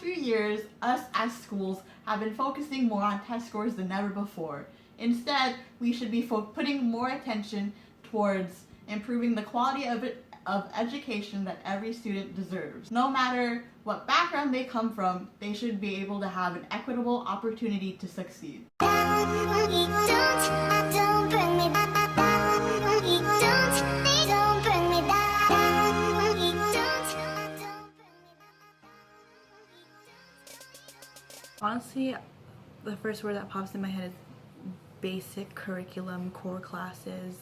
few years, us as schools have been focusing more on test scores than ever before. Instead, we should be putting more attention towards improving the quality of education that every student deserves. No matter what background they come from, they should be able to have an equitable opportunity to succeed. Honestly, the first word that pops in my head is basic curriculum, core classes.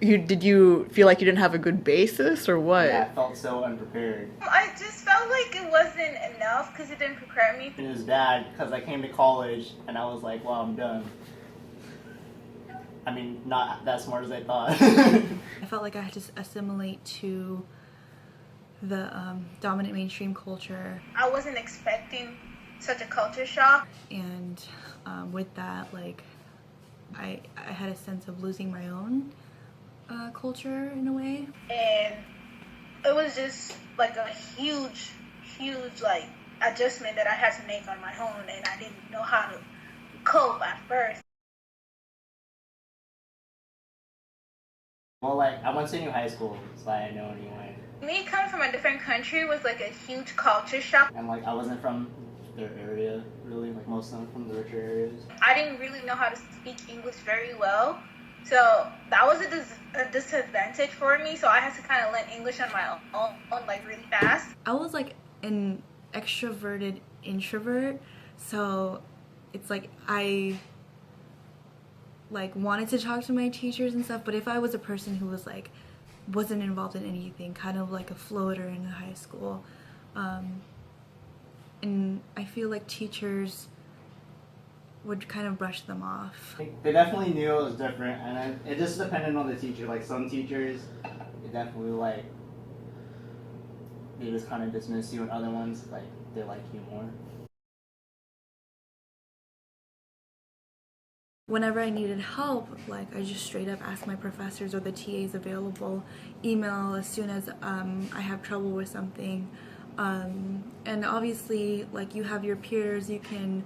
Did you feel like you didn't have a good basis or what? Yeah, I felt so unprepared. I just felt like it wasn't enough because it didn't prepare me. It was bad because I came to college and I was like, well, I'm done. I mean, not that smart as I thought. I felt like I had to assimilate to the dominant mainstream culture. I wasn't expecting such a culture shock. And with that, like, I had a sense of losing my own culture in a way. And it was just like a huge like adjustment that I had to make on my own, and I didn't know how to cope at first. Well, like, I went to a new high school, so I didn't know anyone. Me coming from a different country was like a huge culture shock. And, like, I wasn't from their area, really. Like, most of them from the richer areas. I didn't really know how to speak English very well. So that was a disadvantage for me. So I had to kind of learn English on my own, like, really fast. I was like an extroverted introvert, so it's like I like wanted to talk to my teachers and stuff, but if I was a person who was like wasn't involved in anything, kind of like a floater in high school, and I feel like teachers would kind of brush them off. They definitely knew it was different, and it just depended on the teacher. Like, some teachers, they definitely, like, they just kind of dismiss you, and other ones, like, they like you more. Whenever I needed help, like, I just straight up asked my professors or the TAs available, email as soon as I have trouble with something. And obviously, like, you have your peers you can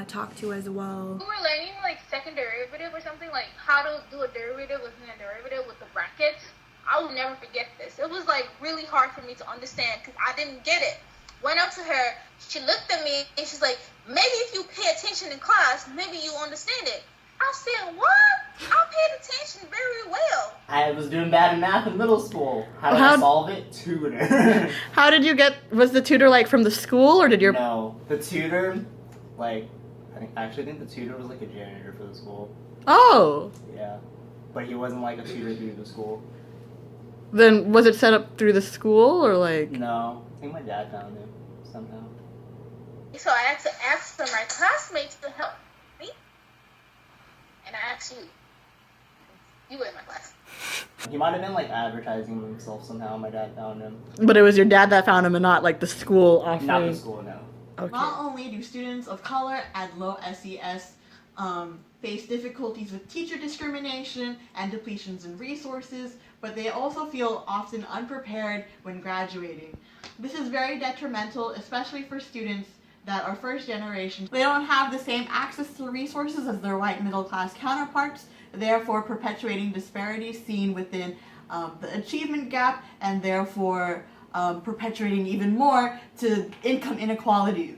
talk to as well. We were learning like second derivative or something, like how to do a derivative within a derivative with the brackets. I will never forget this. It was like really hard for me to understand because I didn't get it. Went up to her, she looked at me and she's like, maybe if you pay attention in class, maybe you understand it. I said, what? I paid attention very well. I was doing bad in math in middle school. How did I solve it? Tutor. How did you was the tutor like from the school or did your... No, the tutor, like, I actually think the tutor was like a janitor for the school. Oh. Yeah, but he wasn't like a tutor through the school. Then was it set up through the school or like... No, I think my dad found him somehow. So I had to ask for my classmates to help me. And I actually, you were in my class. He might have been like advertising himself somehow. My dad found him. But it was your dad that found him and not like the school offering? Not the school, no. Okay. Not only do students of color at low SES face difficulties with teacher discrimination and depletions in resources, but they also feel often unprepared when graduating. This is very detrimental, especially for students that are first generation. They don't have the same access to resources as their white middle class counterparts, therefore perpetuating disparities seen within the achievement gap and therefore perpetuating even more to income inequalities.